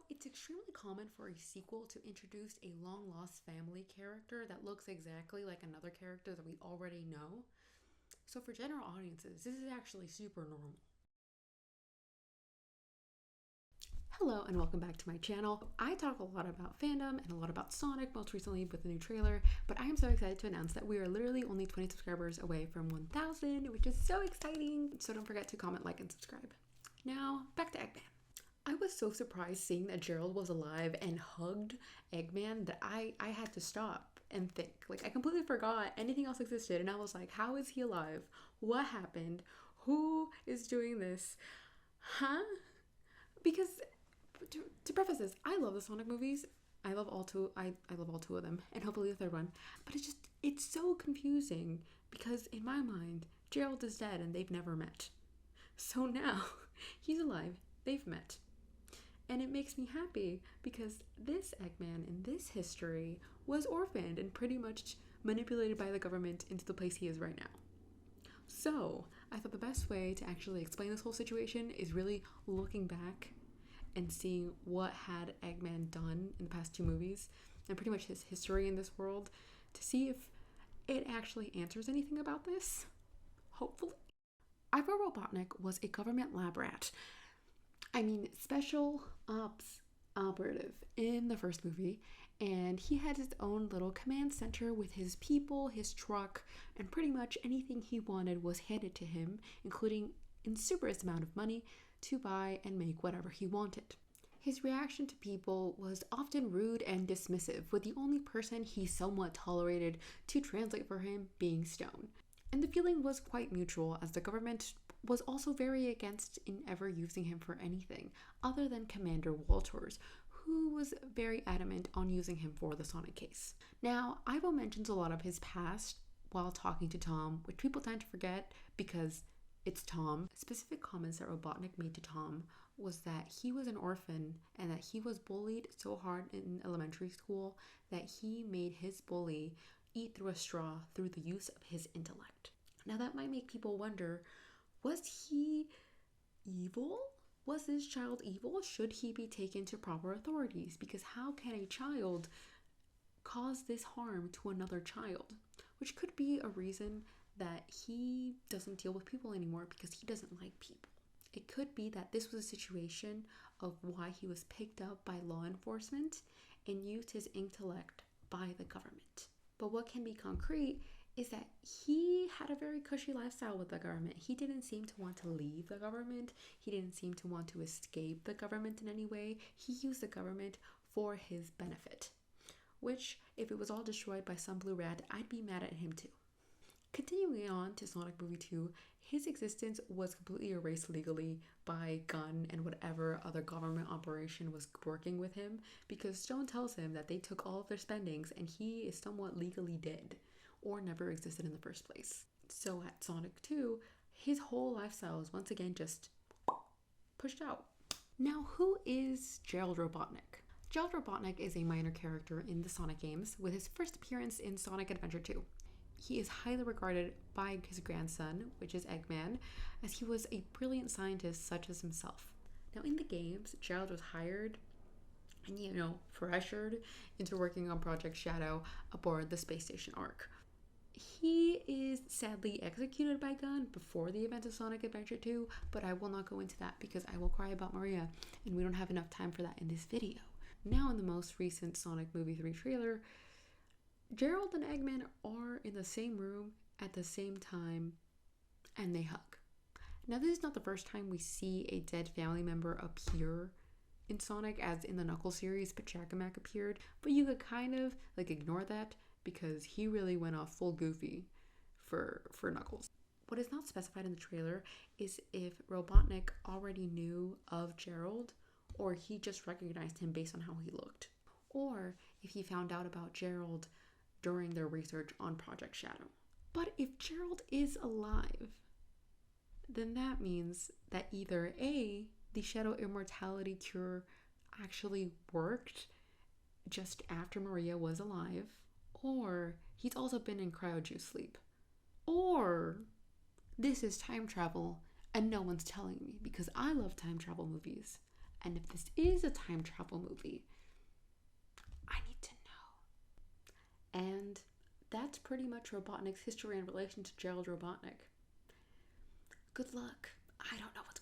It's extremely common for a sequel to introduce a long lost family character that looks exactly like another character that we already know. So, for general audiences, this is actually super normal. Hello and welcome back to my channel. I talk a lot about fandom and a lot about Sonic, most recently with the new trailer, but I am so excited to announce that we are literally only 20 subscribers away from 1,000, which is so exciting. So don't forget to comment, like, and subscribe. Now, back to Eggman. I was so surprised seeing that Gerald was alive and hugged Eggman that I had to stop and think. Like, I completely forgot anything else existed, and I was like, how is he alive? What happened? Who is doing this? Huh? Because to preface this, I love the Sonic movies. I love all two. I love all two of them, and hopefully the third one. But it's so confusing because in my mind, Gerald is dead and they've never met. So now he's alive. They've met. And it makes me happy because this Eggman in this history was orphaned and pretty much manipulated by the government into the place he is right now. So I thought the best way to actually explain this whole situation is really looking back and seeing what had Eggman done in the past two movies and pretty much his history in this world to see if it actually answers anything about this. Hopefully. Ivo Robotnik was a government lab rat. Special ops operative in the first movie, and he had his own little command center with his people, his truck, and pretty much anything he wanted was handed to him, including a super amount of money to buy and make whatever he wanted. His reaction to people was often rude and dismissive, with the only person he somewhat tolerated to translate for him being Stone. And the feeling was quite mutual, as the government was also very against in ever using him for anything other than Commander Walters, who was very adamant on using him for the Sonic case. Now, Ivo mentions a lot of his past while talking to Tom, which people tend to forget because it's Tom. Specific comments that Robotnik made to Tom was that he was an orphan and that he was bullied so hard in elementary school that he made his bully eat through a straw through the use of his intellect. Now that might make people wonder, was he evil? Was this child evil? Should he be taken to proper authorities? Because how can a child cause this harm to another child? Which could be a reason that he doesn't deal with people anymore because he doesn't like people. It could be that this was a situation of why he was picked up by law enforcement and used his intellect by the government. But what can be concrete is that he had a very cushy lifestyle with the government. He didn't seem to want to leave the government. He didn't seem to want to escape the government in any way. He used the government for his benefit, which, if it was all destroyed by some blue rat, I'd be mad at him too. Continuing on to Sonic Movie 2, his existence was completely erased legally by Gunn and whatever other government operation was working with him, because Stone tells him that they took all of their spendings and he is somewhat legally dead or never existed in the first place. So at Sonic 2, his whole lifestyle is once again just pushed out. Now, who is Gerald Robotnik? Gerald Robotnik is a minor character in the Sonic games with his first appearance in Sonic Adventure 2. He is highly regarded by his grandson, which is Eggman, as he was a brilliant scientist such as himself. Now in the games, Gerald was hired and, pressured into working on Project Shadow aboard the space station Ark. He is sadly executed by Gunn before the events of Sonic Adventure 2, but I will not go into that because I will cry about Maria, and we don't have enough time for that in this video. Now in the most recent Sonic Movie 3 trailer, Gerald and Eggman are in the same room at the same time, and they hug. Now, this is not the first time we see a dead family member appear in Sonic, as in the Knuckles series, but Jack-A-Mac appeared, but you could kind of ignore that because he really went off full Goofy for Knuckles. What is not specified in the trailer is if Robotnik already knew of Gerald, or he just recognized him based on how he looked, or if he found out about Gerald during their research on Project Shadow. But if Gerald is alive, then that means that either A, the Shadow Immortality cure actually worked just after Maria was alive, or he's also been in cryojuice sleep, or this is time travel and no one's telling me because I love time travel movies And if this is a time travel movie, I need to know. And that's pretty much Robotnik's history in relation to Gerald Robotnik. Good luck. I don't know what